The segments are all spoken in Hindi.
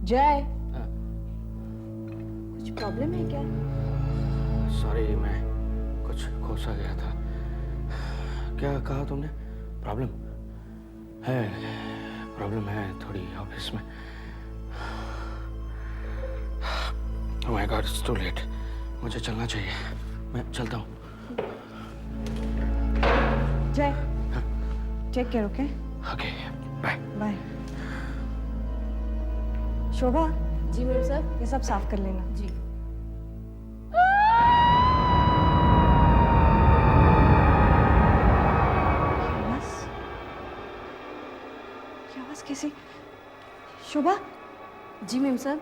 जय, कुछ प्रॉब्लम है क्या? सॉरी, मैं कुछ खो सा गया था। क्या कहा तुमने? प्रॉब्लम है थोड़ी ऑफिस में। Oh my God, it's too late. मुझे चलना चाहिए, मैं चलता हूँ। Jay, take care, okay? Okay, bye bye. Shobha, जी मैम साहब। ये सब साफ कर लेना। जी। ये आवाज कैसी? शोभा, जी मैम साहब।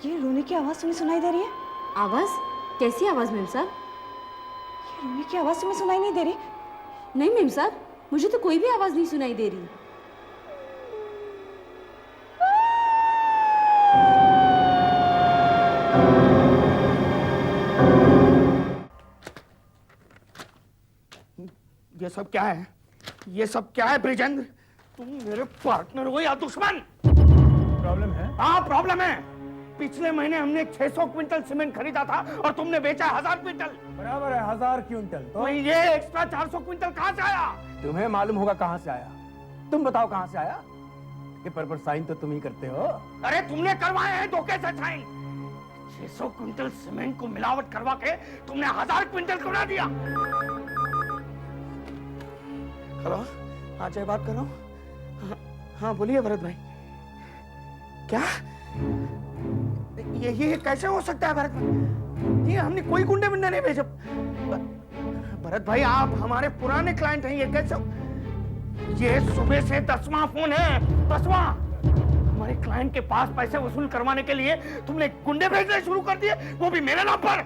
ये रोने की आवाज तुम्हें सुनाई दे रही है? आवाज? कैसी आवाज मैम साहब? ये रोने की आवाज तुम्हें सुनाई नहीं दे रही? नहीं मैम साहब, मुझे तो कोई भी आवाज नहीं सुनाई दे रही। ये सब क्या है? ये सब क्या है ब्रिजेंद्र? तुम मेरे पार्टनर हो या दुश्मन? प्रॉब्लम है? हाँ प्रॉब्लम है। पिछले महीने हमने 600 क्विंटल सीमेंट खरीदा था और तुमने बेचा 1000 क्विंटल। बराबर है, 1000 क्विंटल। तो ये एक्स्ट्रा 400 क्विंटल कहाँ से आया? तुम्हें मालूम होगा कहाँ से आया। तुम बताओ कहाँ से आया। पेपर पर साइन तो तुम ही करते हो। अरे तुमने करवाए हैं धोखे से साइन। 600 क्विंटल सीमेंट को मिलावट करवा के तुमने 1000 क्विंटल करवा दिया। हेलो, हाँ जय बात कर रहा हूँ। हाँ बोलिए भरत भाई। क्या ये कैसे हो सकता है भरत भाई? ये हमने कोई गुंडे बिंडे नहीं भेजे। भरत भाई आप हमारे पुराने क्लाइंट हैं, ये कैसे? ये सुबह से 10वां फोन है, 10वां। हमारे क्लाइंट के पास पैसे वसूल करवाने के लिए तुमने गुंडे भेजने शुरू कर दिए, वो भी मेरे नाम पर।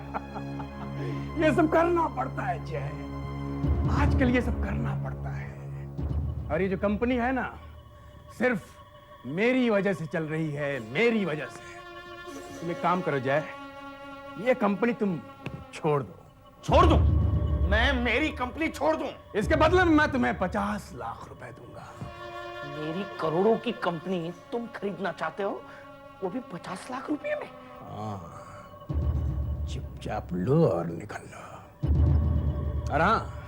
ये सब करना पड़ता है जय, आजकल ये सब करना पड़ता है। और ये जो कंपनी है ना, सिर्फ मेरी वजह से चल रही है, मेरी वजह से। तुम एक काम करो जय, ये कंपनी तुम छोड़ दो। छोड़ दूं? मैं मेरी कंपनी छोड़ दूं? इसके बदले में मैं तुम्हें 50 लाख रुपए दूंगा। मेरी करोड़ों की कंपनी तुम खरीदना चाहते हो, वो भी 50 लाख रुपए में? हाँ, चुपचाप लो और निकल लो। और हाँ,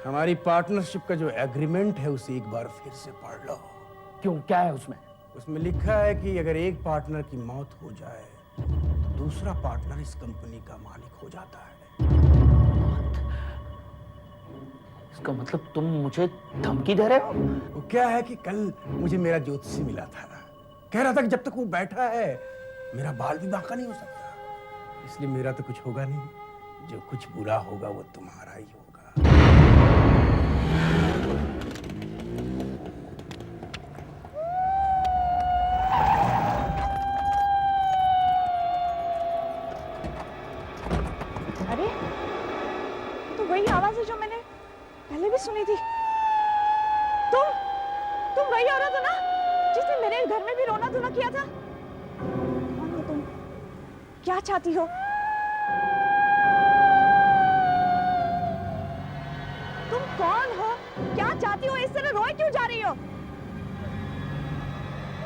हमारी पार्टनरशिप का जो एग्रीमेंट है उसे एक बार फिर से पढ़ लो। क्यों, क्या है उसमें? उसमें लिखा है कि अगर एक पार्टनर की मौत हो जाए तो दूसरा पार्टनर इस कंपनी का मालिक हो जाता है। इसका मतलब तुम मुझे धमकी दे रहे हो? वो क्या है कि कल मुझे मेरा ज्योतिषी मिला था, कह रहा था कि जब तक वो बैठा है मेरा बाल भी बांका नहीं हो सकता। इसलिए मेरा तो कुछ होगा नहीं, जो कुछ बुरा होगा वो तुम्हारा ही होगा। अरे, तो वही आवाज है जो मैंने पहले भी सुनी थी। तुम वही औरत हो ना जिसने मेरे घर में भी रोना धोना किया था? कौन हो तुम? क्या चाहती हो? तुम कौन हो? क्या चाहती हो? इस तरह रोए क्यों जा रही हो?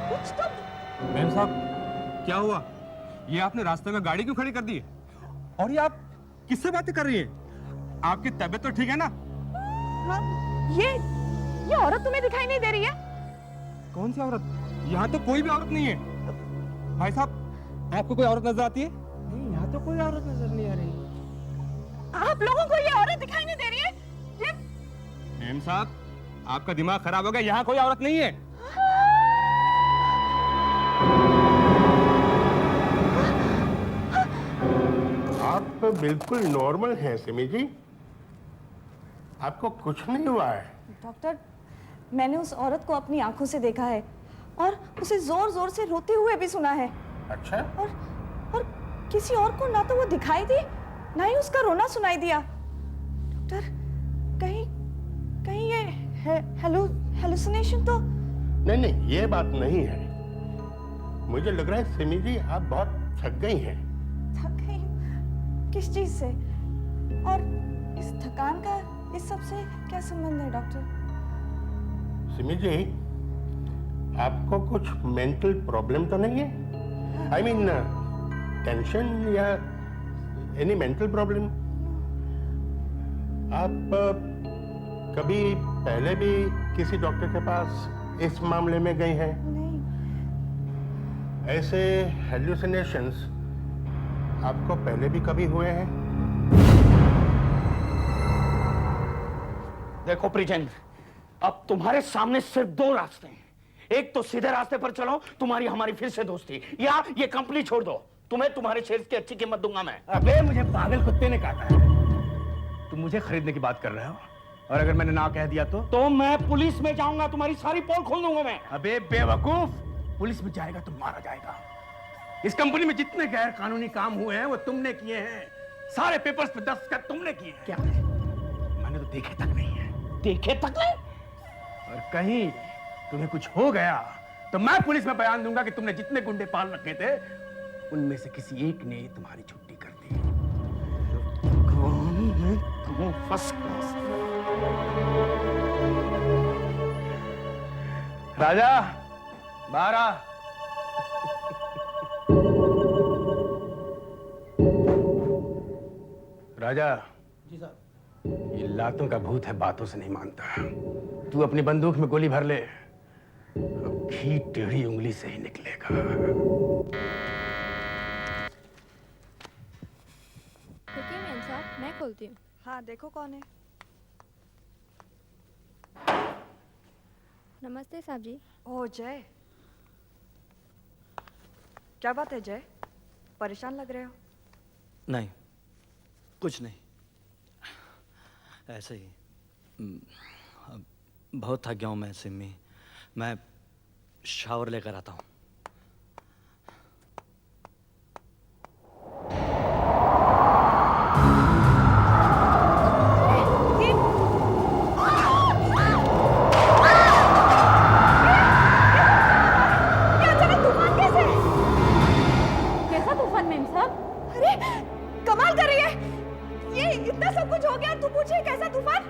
कुछ तो। मैम साहब, क्या हुआ? ये आपने रास्ते में गाड़ी क्यों खड़ी कर दी है? और ये आप किससे बातें कर रही हैं? आपकी तबीयत तो ठीक है ना? हाँ, ये औरत तुम्हें दिखाई नहीं दे रही है? कौन सी औरत? यहाँ तो कोई भी औरत नहीं है। भाई साहब, आपको कोई औरत नजर आती है? नहीं, यहाँ तो कोई औरत नजर नहीं आ रही। आप लोगों को ये औरत दिखाई नहीं दे रही है? ये मैम साहब, आपका दिमाग खराब हो गया, यहाँ कोई औरत नहीं है। आप बिल्कुल नॉर्मल हैं सिमी जी, आपको कुछ नहीं हुआ है। डॉक्टर, मैंने उस औरत को अपनी आंखों से देखा है और उसे जोर जोर से रोते हुए भी सुना है। अच्छा, और किसी और को ना तो वो दिखाई दी, ना ही उसका रोना सुनाई दिया। डॉक्टर, कहीं ये हेलुसिनेशन तो? नहीं, ये बात नहीं है। मुझे लग रहा है सिमी जी आप बहुत थक गई हैं। थक गई? किस चीज से? और इस थकान का इस सब से क्या संबंध है डॉक्टर? सिमी जी, आपको कुछ मेंटल प्रॉब्लम तो नहीं है? आई मीन टेंशन या एनी मेंटल प्रॉब्लम? आप कभी पहले भी किसी डॉक्टर के पास इस मामले में गई हैं? नहीं। ऐसे हेल्यूसिनेशंस आपको पहले भी कभी हुए हैं? देखो प्रिजेंद्र, अब तुम्हारे सामने सिर्फ दो रास्ते हैं। एक तो सीधे रास्ते पर चलो, तुम्हारी हमारी फिर से दोस्ती, या ये कंपनी छोड़ दो। तुम्हें तुम्हारे शेयर्स की अच्छी कीमत दूंगा मैं। अबे मुझे पागल कुत्ते ने काटा है। तुम मुझे खरीदने की बात कर रहे हो, और अगर मैंने ना कह दिया तो मैं पुलिस में जाऊंगा, तुम्हारी सारी पोल खोल दूंगा मैं। अबे बेवकूफ, पुलिस में जाएगा तो मारा जाएगा। इस कंपनी में जितने गैर कानूनी काम हुए हैं वो तुमने किए हैं। सारे पेपर्स पे दस्तखत तुमने किए हैं। क्या है? मैंने तो देखे तक नहीं है। देखे तक नहीं? और कहीं तुम्हें कुछ हो गया तो मैं पुलिस में बयान दूंगा कि तुमने जितने गुंडे पाल रखे थे उनमें से किसी एक ने तुम्हारी छुट्टी कर दी। First class. राजा, बाहर आ। राजा जी साहब। ये लातों का भूत है, बातों से नहीं मानता। तू अपनी बंदूक में गोली भर ले, अब घी टेढ़ी उंगली से ही निकलेगा। रुकिए मैम साहब, मैं खोलती हूँ। हाँ, देखो कौन है। नमस्ते साहब जी। ओह जय, क्या बात है जय? परेशान लग रहे हो। नहीं, कुछ नहीं, ऐसे ही। बहुत थक गया हूँ मैं सिम्मी। मैं शावर लेकर आता हूँ। कैसा तूफान मैम साहब? अरे कमाल कर रही है, ये इतना सब कुछ हो गया, तू पूछे कैसा तूफान?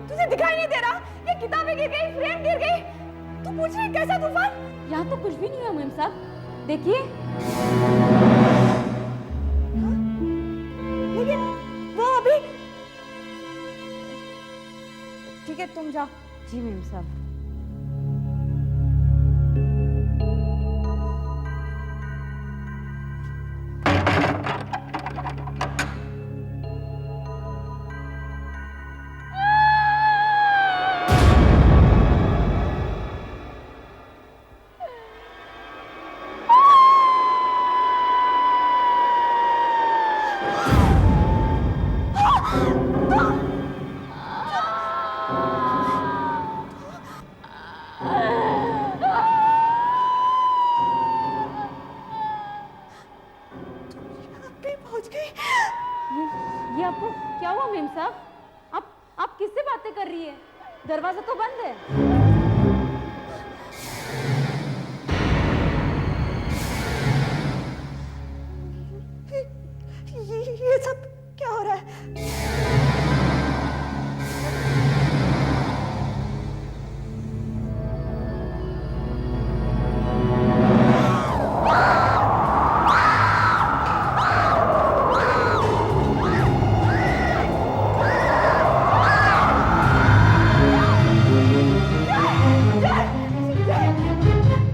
तुझे दिखाई नहीं दे रहा? ये किताबें गिर गई, फ्रेम गिर गई, तू पूछ रही कैसा तूफान? यहाँ तो कुछ भी नहीं हुआ मैम साहब, देखिए। लेकिन वो अभी ठीक है, तुम जाओ। जी मैम साहब। ये आपको क्या हुआ मेम साहब? आप किससे बातें कर रही है? दरवाजा तो बंद है। ये सब क्या हो रहा है?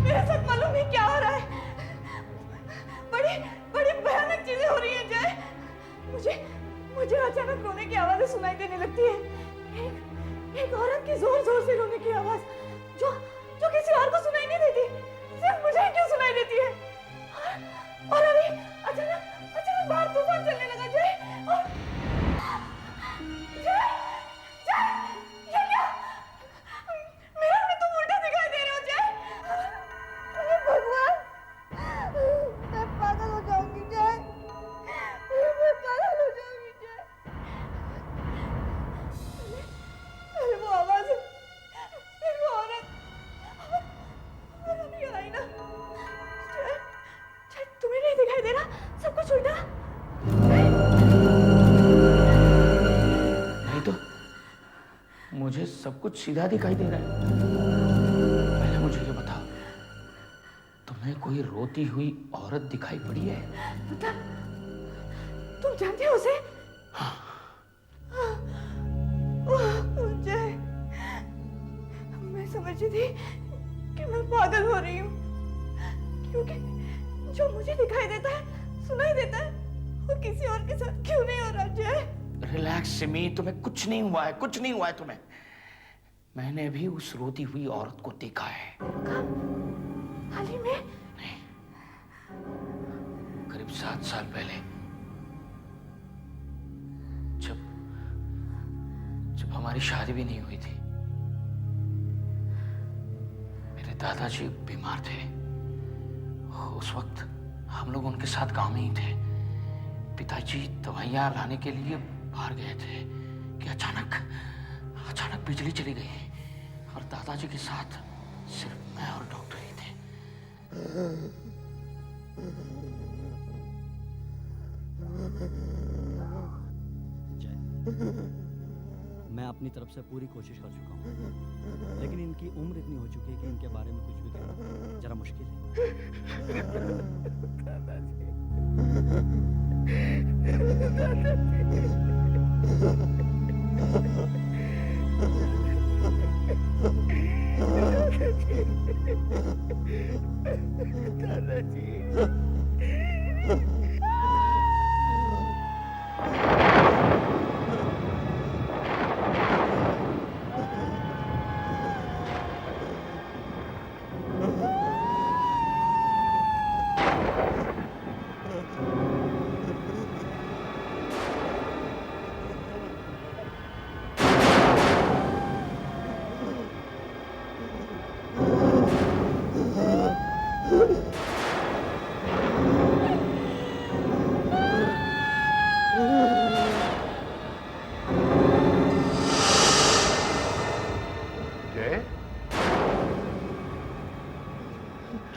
मेरे साथ मालूम नहीं क्या हो रहा है। बड़ी बड़ी भयानक चीजें हो रही हैं जय। मुझे अचानक रोने की आवाजें सुनाई देने लगती है। एक औरत की जोर जोर से रोने की आवाज, जो किसी और को सुनाई नहीं देती, सिर्फ मुझे ही क्यों सुनाई देती है? और अभी अचानक बाहर तूफान चलने लगा जय। और जय, ये क्या? मेरा भी तुम उल्टा दिखाई दे रहे हो जय। अरे भगवान, मैं पागल हो जाऊंगी जय, मैं पागल हो जाऊंगी जय। अरे वो आवाज है, फिर वो औरत, और अभी आई ना जय। जय, तुम्हें नहीं दिखाई दे रहा सब कुछ उल्टा? नहीं तो मुझे सब कुछ सीधा दिखाई दे रहा है। पहले मुझे ये बताओ, कोई रोती हुई औरत दिखाई पड़ी है? मतलब तुम जानते हो उसे? जय, मैं समझी थी कि मैं पागल हो रही हूँ, क्योंकि जो मुझे दिखाई देता है, सुनाई देता है, वो किसी और के साथ क्यों नहीं हो रहा? जय रिलैक्स सिमी, तुम्हें कुछ नहीं हुआ है, कुछ नहीं हुआ है तुम्हें। मैंने भी उस रोती हुई औरत को देखा है। कब? हाल ही में? नहीं, करीब 7 साल पहले, जब हमारी शादी भी नहीं हुई थी। मेरे दादाजी बीमार थे। उस वक्त हम लोग उनके साथ गांव में ही थे। पिताजी दवाइयां लाने के लिए बाहर गए थे कि अचानक बिजली चली गई और दादाजी के साथ सिर्फ मैं और डॉक्टर ही थे। मैं अपनी तरफ से पूरी कोशिश कर चुका हूँ, लेकिन इनकी उम्र इतनी हो चुकी है कि इनके बारे में कुछ भी कहना जरा मुश्किल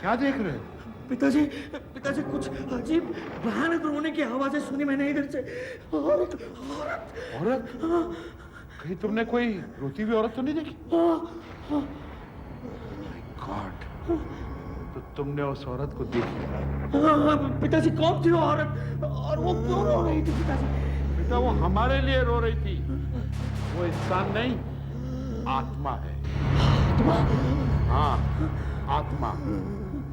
क्या देख रहे हो? पिताजी, पिताजी कुछ अजीब भयानक रोने की आवाजें सुनी मैंने इधर से। औरत, औरत? कहीं तुमने कोई रोती हुई औरत तो नहीं देखी? गॉड, तो तुमने उस औरत को देख लिया? पिताजी कौन थी वो औरत और वो क्यों रो रही थी? पिताजी बेटा वो हमारे लिए रो रही थी। वो इंसान नहीं, आत्मा है। आत्मा? हाँ, आत्मा।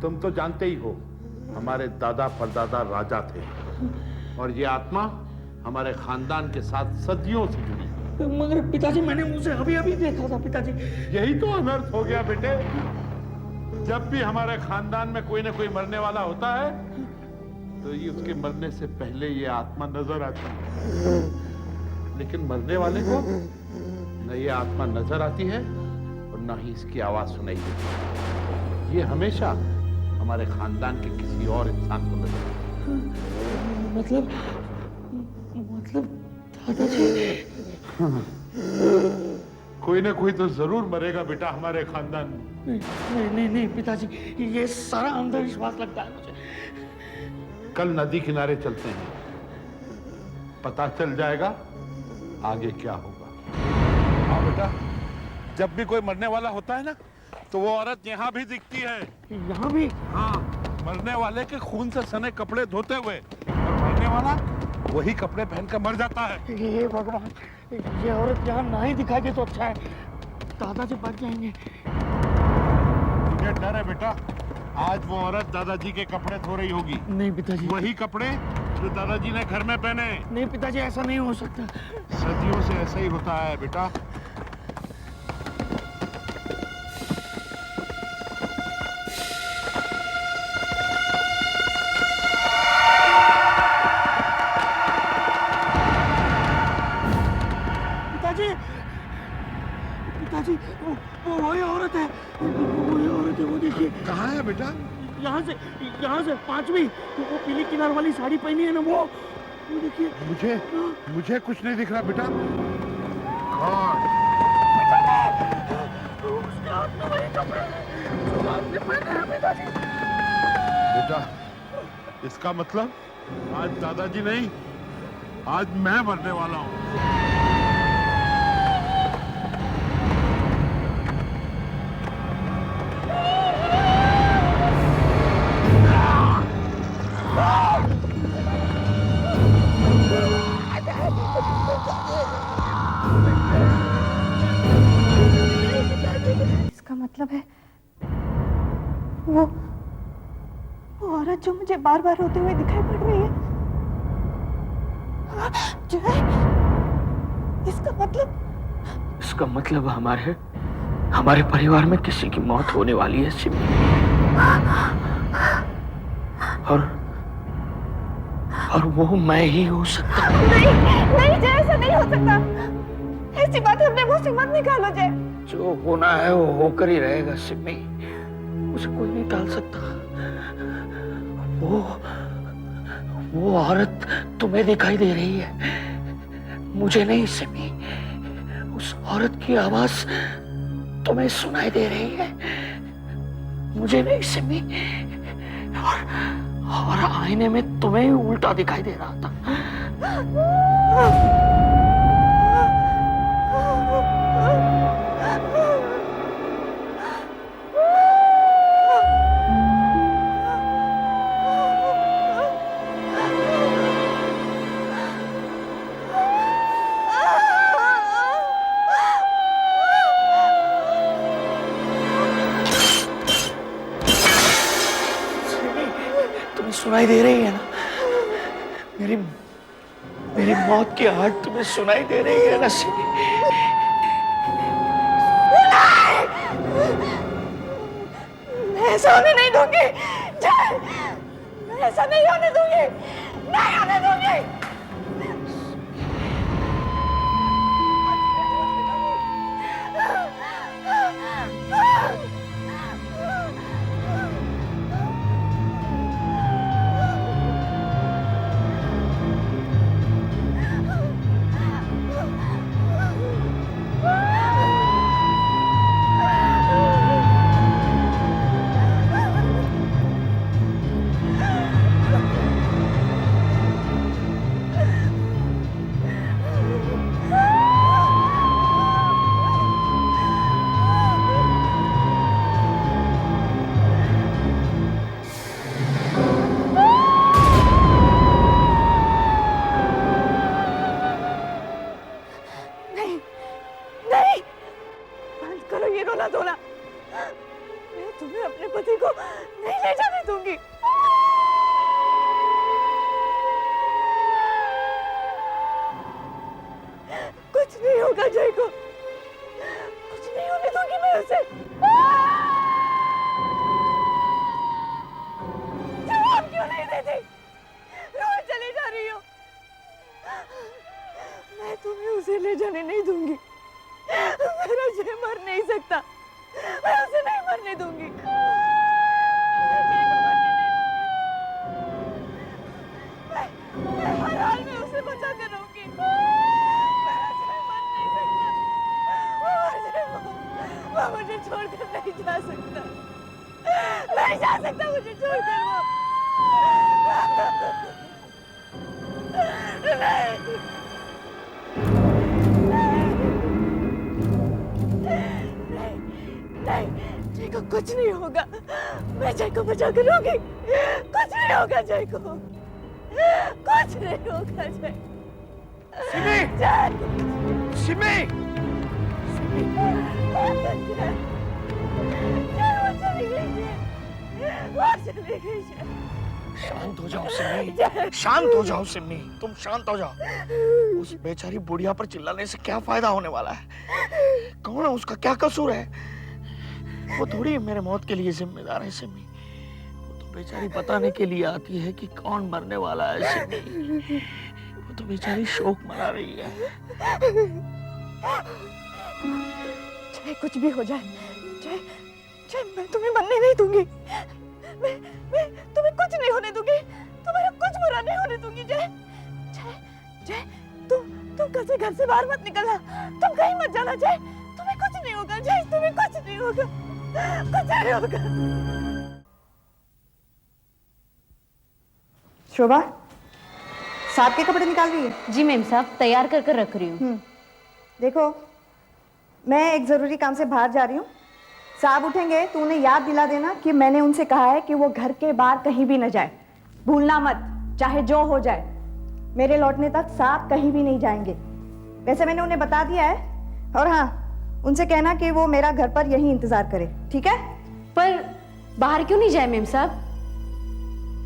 तुम तो जानते ही हो, हमारे दादा परदादा राजा थे और ये आत्मा हमारे खानदान के साथ सदियों से जुड़ी है। मगर पिताजी मैंने उसे अभी अभी देखा था। पिताजी यही तो अनर्थ हो गया बेटे। जब भी हमारे खानदान में कोई ना कोई मरने वाला होता है तो ये उसके मरने से पहले ये आत्मा नजर आती है, लेकिन मरने वाले को न ये आत्मा नजर आती है और न ही इसकी आवाज सुनाई देती है। ये हमेशा हमारे खानदान के किसी और इंसान को नजर आती है। मतलब दादाजी? कोई ना कोई तो जरूर मरेगा बेटा हमारे खानदान में। नहीं पिताजी, ये सारा अंधविश्वास लगता है मुझे। कल नदी किनारे चलते हैं, पता चल जाएगा आगे क्या होगा। हाँ बेटा, जब भी कोई मरने वाला होता है ना तो वो औरत यहाँ भी दिखती है। यहाँ भी? हाँ, मरने वाले के खून से सने कपड़े धोते हुए, और मरने वाला वही कपड़े पहनकर मर जाता है। ये भगवान, ये औरत यहाँ ना ही दिखाई दे तो अच्छा है। दादाजी बच जाएंगे। मुझे डर है बेटा, आज वो औरत दादाजी के कपड़े धो रही होगी। नहीं पिताजी, वही कपड़े जो दादाजी ने घर में पहने। नहीं पिताजी, ऐसा नहीं हो सकता। सदियों से ऐसा ही होता है बेटा। पिताजी, वो वही औरत है, वो देखिए। कहाँ है बेटा? यहाँ से 5वीं, वो पीली किनार वाली साड़ी पहनी है ना, वो देखिए। मुझे कुछ नहीं दिख रहा बेटा। गॉड, उसके हाथ में वही कपड़े जो आपने पहने हैं पिताजी। बेटा, इसका मतलब आज दादाजी नहीं, आज मैं मरने वाला हूँ। वो औरत जो मुझे बार बार रोते हुए दिखाई पड़ रही है, जय, इसका मतलब हमारे परिवार में किसी की मौत होने वाली है सिमी। और वो मैं ही हो सकता। नहीं नहीं जय, ऐसा नहीं हो सकता। ऐसी बात अपने मुंह से मत निकालो जय। जो होना है वो होकर ही रहेगा सिमी, उसे कोई नहीं टाल सकता। वो औरत तुम्हें दिखाई दे रही है, मुझे नहीं सिमी। उस औरत की आवाज तुम्हें सुनाई दे रही है, मुझे नहीं सिमी। और आईने में तुम्हें ही उल्टा दिखाई दे रहा था। सुनाई दे रही है ना मेरी मौत की आहट तुम्हें सुनाई दे रही है ना सिमी? मैं ऐसा होने नहीं दूंगी जय, मैं ऐसा नहीं होने दूंगी, नहीं होने दूंगी। कुछ नहीं होगा, मैं जय को बचा कर रहूंगी। कुछ नहीं होगा जय को, कुछ नहीं होगा जय। सिमी! सिमी! वो चली गई जय। शांत हो जाओ सिमी, शांत हो जाओ सिमी, तुम शांत हो जाओ। उस बेचारी बुढ़िया पर चिल्लाने से क्या फायदा होने वाला है? कौन है उसका, क्या कसूर है? वो थोड़ी मेरे मौत के लिए जिम्मेदार है सिमी। वो तो बेचारी बताने के लिए आती है कि कौन मरने वाला है सिमी। वो तो बेचारी शोक मना रही है। चाहे कुछ भी हो जाए जय, मैं तुम्हें मरने नहीं दूंगी। मैं तुम्हें कुछ नहीं होने दूंगी, तुम्हारा कुछ बुरा नहीं होने दूंगी जय। जय तुम कैसे घर से बाहर मत निकलना, तुम कहीं मत जाना जय। तुम्हें कुछ नहीं होगा जय, तुम्हें कुछ नहीं होगा, कुछ नहीं होगा। शोभा, साहब के कपड़े निकाल रही है? जी मैम साहब, तैयार कर कर रख रही हूँ। देखो, मैं एक जरूरी काम से बाहर जा रही हूँ। साहब उठेंगे तो उन्हें याद दिला देना कि मैंने उनसे कहा है कि वो घर के बाहर कहीं भी न जाए। भूलना मत, चाहे जो हो जाए। मेरे लौटने तक साहब कहीं भी नहीं जाएंगे। वैसे मैंने उन्हें बता दिया है। और हाँ, उनसे कहना कि वो मेरा घर पर यहीं इंतजार करे, ठीक है? पर बाहर क्यों नहीं जाए मेम साहब?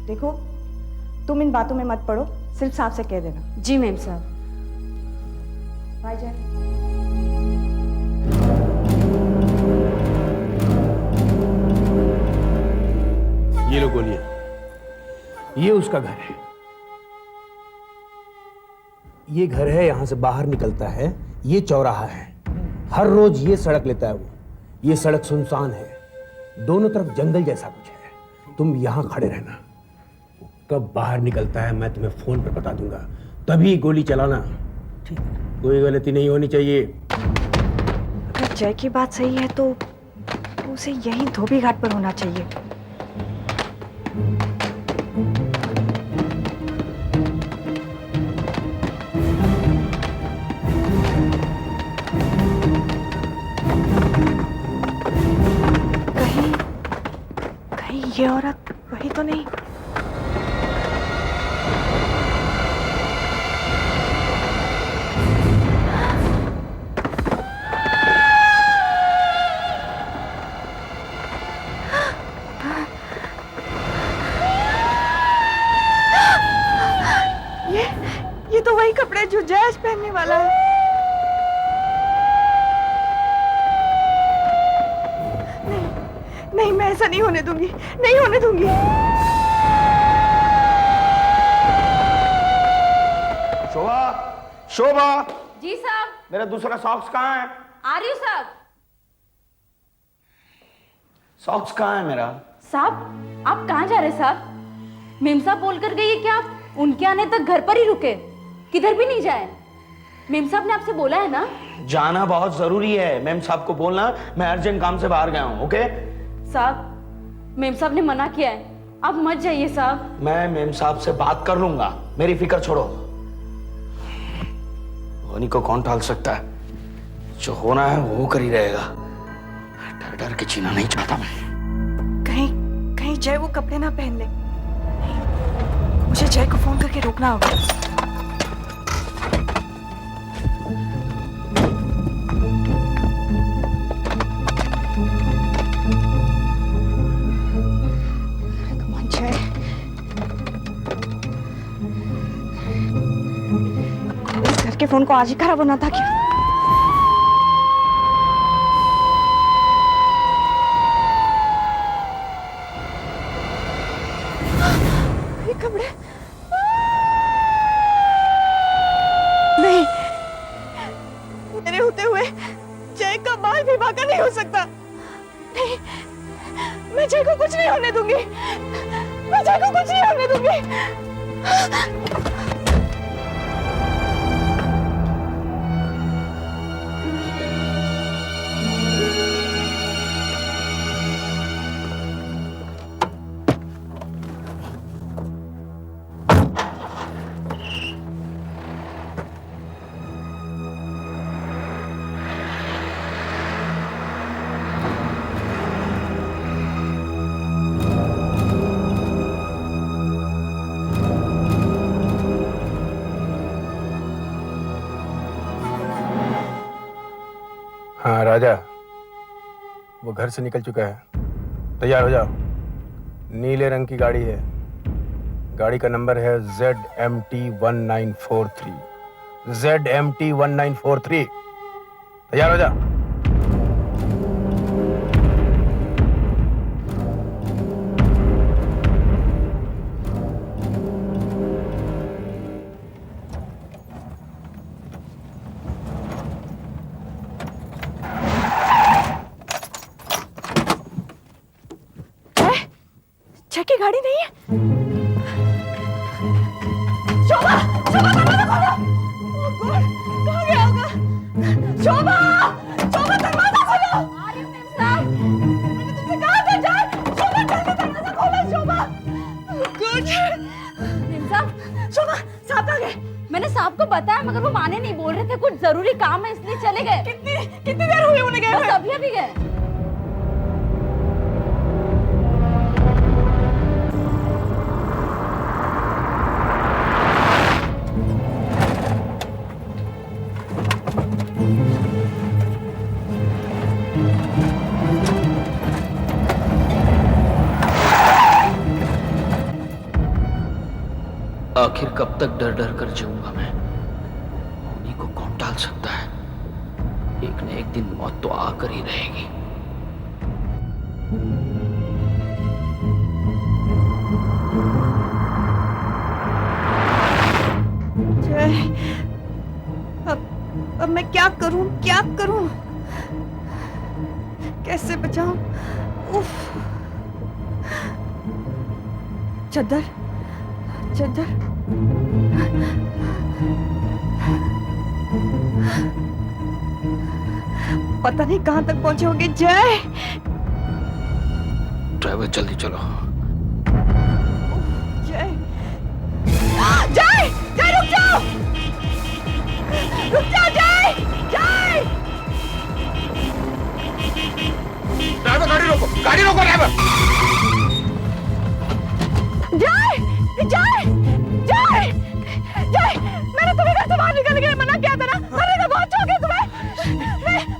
देखो, तुम इन बातों में मत पड़ो, सिर्फ साहब से कह देना। जी मेम साहब। बाय जय। ये लो गोलियां, ये उसका घर है। ये घर है, यहां से बाहर निकलता है, ये चौराहा है। हर रोज ये सड़क लेता है वो। ये सड़क सुनसान है, दोनों तरफ जंगल जैसा कुछ है। तुम यहां खड़े रहना, कब बाहर निकलता है मैं तुम्हें फोन पर बता दूंगा, तभी गोली चलाना। ठीक है? कोई गलती नहीं होनी चाहिए। अगर जय की बात सही है तो उसे यहीं धोबी घाट पर होना चाहिए। कहीं ये औरत वही तो नहीं? ये तो वही कपड़े जो जयेश पहनने वाला है। नहीं, मैं ऐसा नहीं होने दूंगी, नहीं होने दूंगी। शोभा, शोभा, जी साहब। मेरा दूसरा सॉक्स कहाँ है? आ रही हूँ साहब। सॉक्स कहाँ है मेरा? साहब आप कहाँ जा रहे साहब? मेम साहब बोल कर गई कि आप उनके आने तक घर पर ही रुके, किधर भी नहीं जाए। मेम साहब ने आपसे बोला है ना? जाना बहुत जरूरी है। मेम साहब को बोलना मैं अर्जेंट काम से बाहर गया हूँ। ओके साहब, मेम साहब ने मना किया है, आप मत जाइए साहब। मैं मेम साहब से बात कर लूंगा, मेरी फिक्र छोड़ो। होनी को कौन टाल सकता है? जो होना है वो कर ही रहेगा। डर डर के जीना नहीं चाहता मैं। कहीं जय वो कपड़े ना पहन ले। नहीं, मुझे जय को फोन करके रोकना होगा। के फोन को आज ही खराब होना था क्या? ये कपड़े नहीं, मेरे होते हुए जय का बाल भी बाका नहीं हो सकता। नहीं, मैं जय को कुछ नहीं होने दूंगी, मैं जय को कुछ नहीं होने दूंगी। हाँ राजा, वो घर से निकल चुका है, तैयार हो जाओ। नीले रंग की गाड़ी है, गाड़ी का नंबर है ZMT1943। ZMT1943, तैयार हो जाओ। की गाड़ी नहीं है। शोभा, शोभा दरवाजा खोलो। ओह गॉड, कहाँ गया होगा? शोभा, शोभा दरवाजा खोलो। आ रही हूँ मेम साहब। मैंने तुमसे कहा था जाए। शोभा जल्दी दरवाजा खोलो शोभा। ओह गॉड। मेम साहब, शोभा साहब आ गए। मैंने साहब को बताया मगर वो माने नहीं, बोल रहे थे कुछ जरूरी काम है इसलिए चले गए। कितनी देर हुई उन्हें गए? बस अभी अभी गए। आखिर कब तक डर डर कर जीऊंगा मैं? उन्हीं को कौन टाल सकता है? एक न एक दिन मौत तो आकर ही रहेगी। जय, अब मैं क्या करूं? क्या करूं? कैसे बचाऊं? उफ। चद्दर, चद्दर। पता नहीं कहां तक पहुंचे होंगे। जय, ड्राइवर जल्दी चलो। जय, जय, जय रुक जाओ! रुक जाओ जय! जय! ड्राइवर गाड़ी रोको, गाड़ी रोको ड्राइवर। जय! जय! जय! जय! मैंने तुम्हें घर से बाहर निकलने के लिए मना किया था ना? मरने का बहुत शौक है तुम्हें?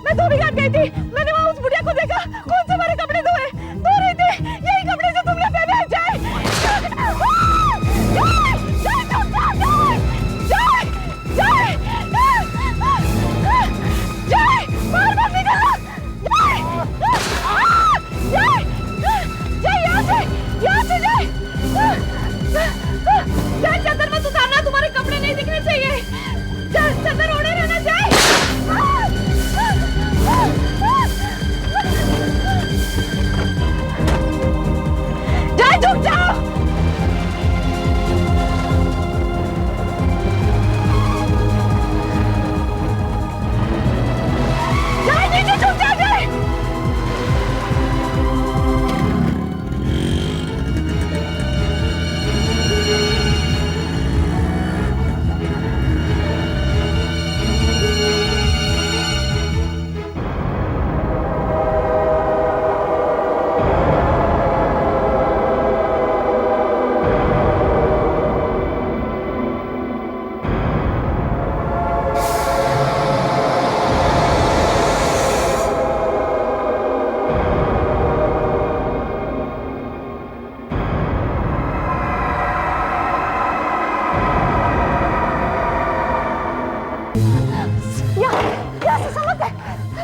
मैं धोबी घाट गई थी। मैंने वहाँ उस बुढ़िया को देखा। कौन से हमारे कपड़े धोए? धो रहे थे। यही कपड़े जो तुमने पहने हैं। जय! जय! चुप जाओ, जय! जय! जय! जय! बाहर मत निकलना! जय! जय! जय यहाँ से जय! जय चद्दर मत उतारना, तुम्हारे कपड़े नहीं दिखने चाहिए। जय चद्दर ओढ़े रहना। जय! जय झुक जाओ! जय नीचे झुक जाओ। जय!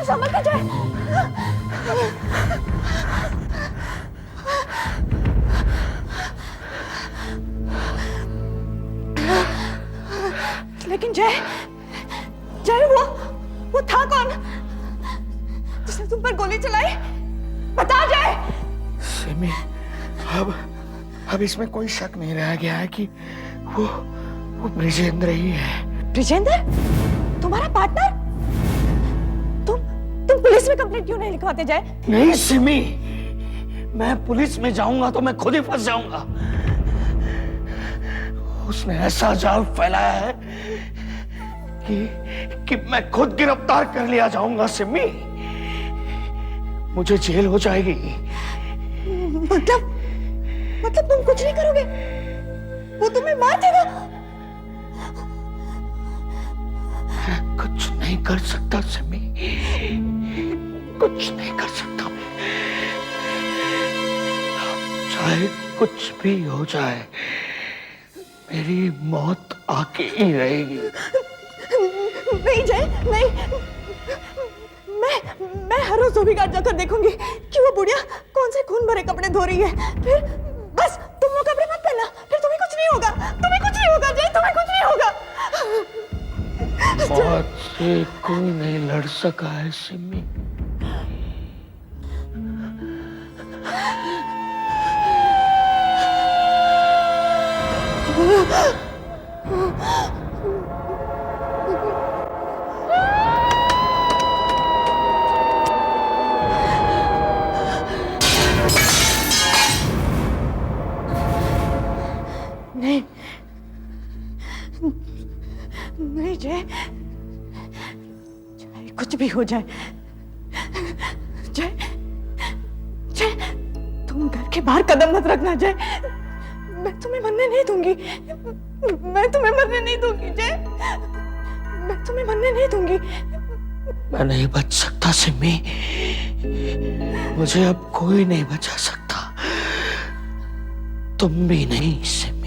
संभल के जय! लेकिन जय, जय वो था कौन जिसने तुम पर गोली चलाई? बता जय! सिमी, अब इसमें कोई शक नहीं रह गया है कि वो ब्रिजेंद्र ही है। ब्रिजेंद्र? तुम्हारा पार्टनर? तुम पुलिस में कंप्लेंट क्यों नहीं लिखवाते जय? नहीं सिमी, मैं पुलिस में जाऊंगा तो मैं खुद ही फंस जाऊंगा। उसने ऐसा जाल फैलाया है कि मैं खुद गिरफ्तार कर लिया जाऊंगा सिमी। मुझे जेल हो जाएगी। मतलब तुम कुछ नहीं करोगे? वो तुम्हें मार देगा? मैं कुछ नहीं कर सकता सिमी, कुछ नहीं कर सकता मैं। चाहे कुछ भी हो जाए, मेरी मौत आके ही रहेगी। नहीं जय, नहीं। मैं हर रोज धोबी घाट जाकर देखूंगी कि वो बुढ़िया कौन से खून भरे कपड़े धो रही है। फिर बस तुम वो कपड़े मत पहनना, फिर तुम्हें कुछ नहीं होगा। तुम्हें कुछ नहीं होगा जय, तुम्हें कुछ नहीं होगा। मौत से कोई नहीं लड़ सका है सिमी। नहीं नहीं जय, चाहे कुछ भी हो जाए, जय जय तुम घर के बाहर कदम मत रखना जय। मैं तुम्हें मरने नहीं दूंगी, मैं तुम्हें मरने नहीं दूंगी जय, मैं तुम्हें मरने नहीं दूंगी। मैं नहीं बच सकता सिमी, मुझे अब कोई नहीं बचा सकता, तुम भी नहीं सिमी।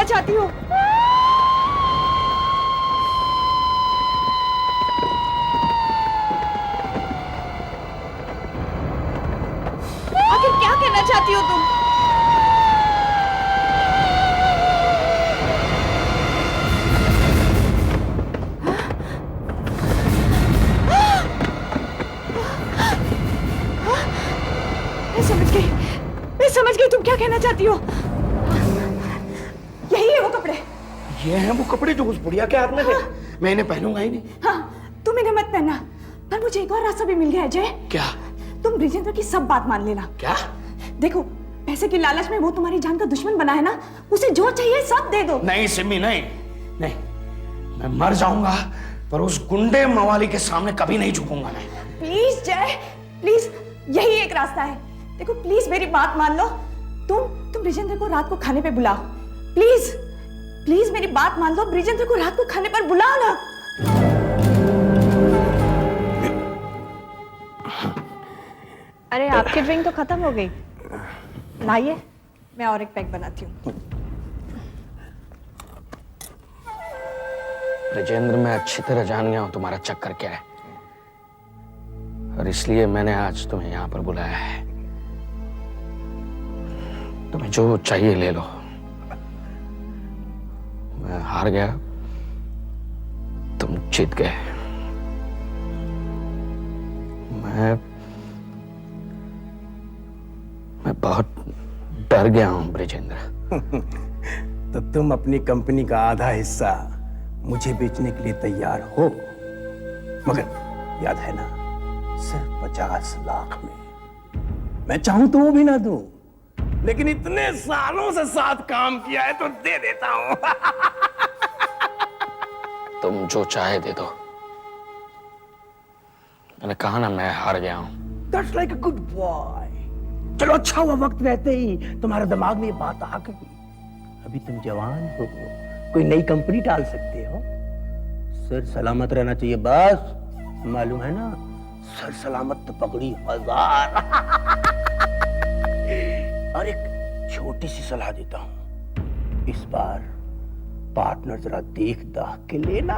कहना चाहती हो? आखिर क्या कहना चाहती हो तुम? मैं समझ गई तुम क्या कहना चाहती हो। यही है वो कपड़े। ये हैं वो कपड़े जो उस बुढ़िया के हाथ में थे। मैं इन्हें पहनूंगा ही नहीं। हाँ, तुम इन्हें मत पहनना। पर मुझे एक और रास्ता भी मिल गया है जय। क्या? तुम ब्रिजेंद्र की सब बात मान लेना। क्या? देखो, पैसे की लालच में वो तुम्हारी जान का दुश्मन बना है ना, उसे जो चाहिए सब दे दो। नहीं सिमी, नहीं नहीं, मैं मर जाऊंगा पर उस गुंडे मवाली के सामने कभी नहीं झुकूंगा मैं। प्लीज जय, प्लीज, यही एक रास्ता है। देखो प्लीज मेरी बात मान लो। तुम ब्रिजेंद्र को रात को खाने पे बुलाओ। प्लीज प्लीज मेरी बात मान लो, ब्रिजेंद्र को रात को खाने पर बुलाओ ना। अरे आपकी ड्रिंक तो खत्म हो गई, लाइए मैं और एक पैक बनाती हूँ। ब्रिजेंद्र, मैं अच्छी तरह जान गया हूं तुम्हारा चक्कर क्या है, और इसलिए मैंने आज तुम्हें यहां पर बुलाया है। तुम्हें जो चाहिए ले लो। मैं हार गया, तुम जीत गए। मैं बहुत डर गया हूं ब्रिजेंद्र। तो तुम अपनी कंपनी का आधा हिस्सा मुझे बेचने के लिए तैयार हो, मगर याद है ना, सिर्फ 50 लाख में। मैं चाहूं तो वो भी ना दूं, लेकिन इतने सालों से साथ काम किया है तो दे देता हूं। तुम जो चाहे दे दो। मैंने कहा ना मैं हार गया हूं। That's like a good boy. चलो अच्छा हुआ वक्त रहते ही तुम्हारे दिमाग में ये बात आ गई। अभी तुम जवान हो, कोई नई कंपनी डाल सकते हो। सर सलामत रहना चाहिए बस, मालूम है ना, सर सलामत तो पगड़ी 1000। और एक छोटी सी सलाह देता हूं, इस बार पार्टनर जरा देख दाख के लेना।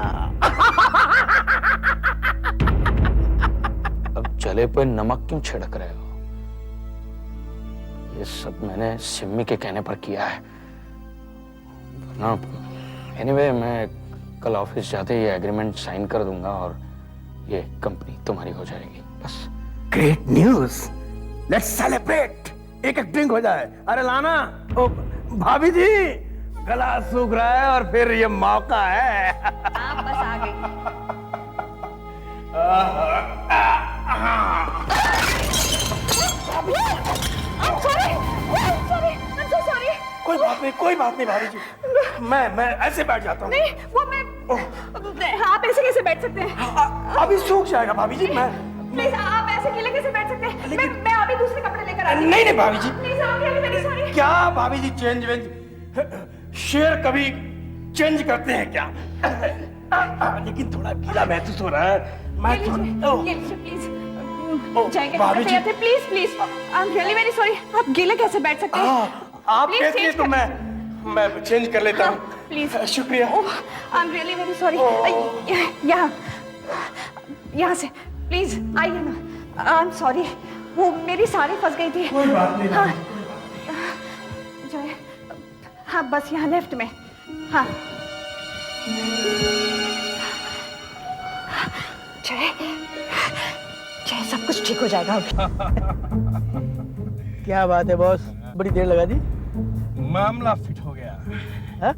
अब जले पे नमक क्यों छिड़क रहे हो? ये सब मैंने सिम्मी के कहने पर किया है। एनीवे, मैं कल ऑफिस जाते ही एग्रीमेंट साइन कर दूंगा और ये कंपनी तुम्हारी हो जाएगी बस। Great news, let's celebrate. एक एक ड्रिंक हो जाए। अरे लाना। ओ भाभी जी, गला सूख रहा है और फिर ये मौका है। आप बस आ गई। कोई बात नहीं भाभी जी, मैं ऐसे बैठ जाता हूँ। नहीं, वो मैं आप ऐसे कैसे बैठ सकते हैं? अभी सूख जाएगा भाभी जी। मैं प्लीज, आप ऐसे अकेले कैसे बैठ सकते हैं? मैं अभी दूसरे कपड़े लेकर आती हूँ। नहीं भाभी जी, प्लीज आप मेरी सॉरी। क्या भाभी जी, चेंज वेंज शेर कभी चेंज करते हैं क्या? लेकिन थोड़ा गीला महसूस हो रहा है। मैं प्लीज भाभी जी, please please, I am really very sorry. आप गीले कैसे बैठ सकते हैं? आप कहती हैं तो मैं चेंज कर लेता हूँ। प्लीज, शुक्रिया। आई एम रियली वेरी सॉरी। यहाँ से प्लीज आइए ना। आई एम सॉरी, वो मेरी साड़ी फंस गई थी। कोई बात नहीं। हाँ जय, हाँ बस यहाँ लेफ्ट में। हाँ जय, जय सब कुछ ठीक हो जाएगा अभी। क्या बात है बॉस, बड़ी देर लगा दी। मामला फिट हो गया। हा?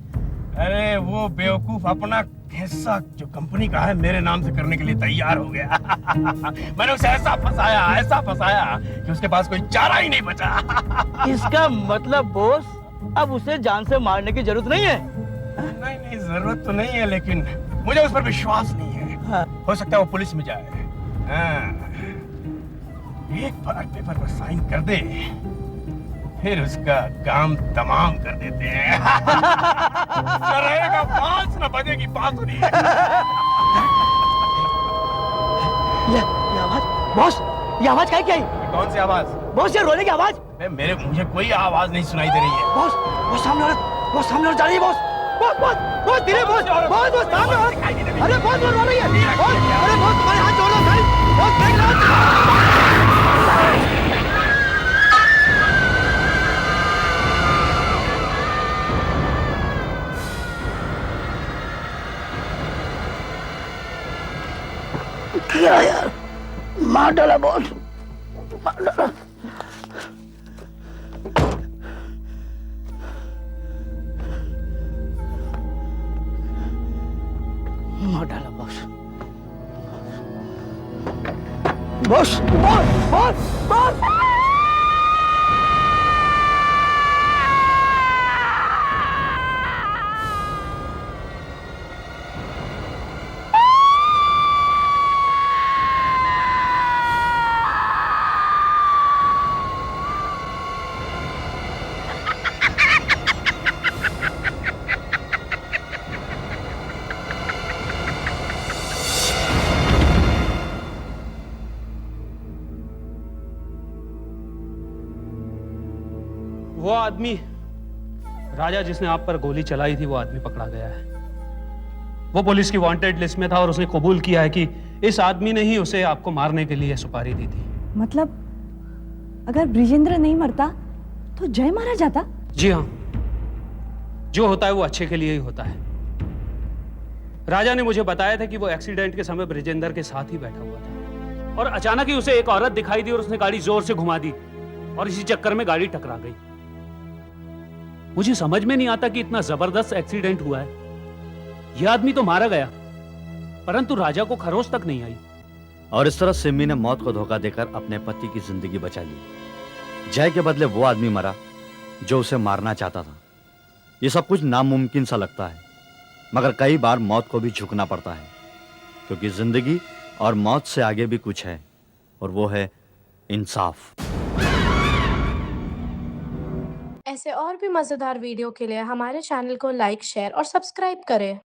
अरे वो बेवकूफ अपना हिस्सा जो कंपनी का है मेरे नाम से करने के लिए तैयार हो गया। मैंने उसे ऐसा फंसाया कि उसके पास कोई चारा ही नहीं बचा। इसका मतलब बॉस, अब उसे जान से मारने की जरूरत नहीं है। नहीं जरूरत तो नहीं है, लेकिन मुझे उस पर विश्वास नहीं है। हाँ। हो सकता है वो पुलिस में जाए। एक बार पेपर पर साइन कर दे, फिर उसका काम तमाम कर देते हैं। न रहेगा बांस, न बजेगी बांसुरी। ये आवाज बॉस, ये आवाज क्या है? कौन सी आवाज? बॉस ये रोने की आवाज। मुझे कोई आवाज नहीं सुनाई दे रही है। बॉस सामने औरत बॉस सामने और जा रही है बॉस। बॉस बॉस बॉस धीरे बॉस बॉस बॉस सामने और अरे बॉस बॉस आ रही है बॉस। अरे बॉस तुम्हारे हाथ जोड़ लो भाई बॉस ब्रेक क्या यार मार डाला बॉस मार डाला। मार डाला boss boss boss boss boss. वो आदमी राजा जिसने आप पर गोली चलाई थी वो आदमी पकड़ा गया है। वो पुलिस की वांटेड लिस्ट में था और उसने कबूल किया है कि इस आदमी ने ही उसे आपको मारने के लिए सुपारी दी थी। मतलब अगर ब्रिजेंद्र नहीं मरता तो जय मारा जाता? जी हाँ, जो होता है वो अच्छे के लिए ही होता है। राजा ने मुझे बताया था कि वो एक्सीडेंट के समय ब्रिजेंद्र के साथ ही बैठा हुआ था और अचानक ही उसे एक औरत दिखाई दी और उसने गाड़ी जोर से घुमा दी और इसी चक्कर में गाड़ी टकरा गई। मुझे समझ में नहीं आता कि इतना जबरदस्त एक्सीडेंट हुआ है। यह आदमी तो मारा गया परंतु राजा को खरोच तक नहीं आई। और इस तरह सिमी ने मौत को धोखा देकर अपने पति की जिंदगी बचा ली। जय के बदले वो आदमी मरा जो उसे मारना चाहता था। ये सब कुछ नामुमकिन सा लगता है मगर कई बार मौत को भी झुकना पड़ता है क्योंकि जिंदगी और मौत से आगे भी कुछ है और वो है इंसाफ। ऐसे और भी मजेदार वीडियो के लिए हमारे चैनल को लाइक, शेयर और सब्सक्राइब करें।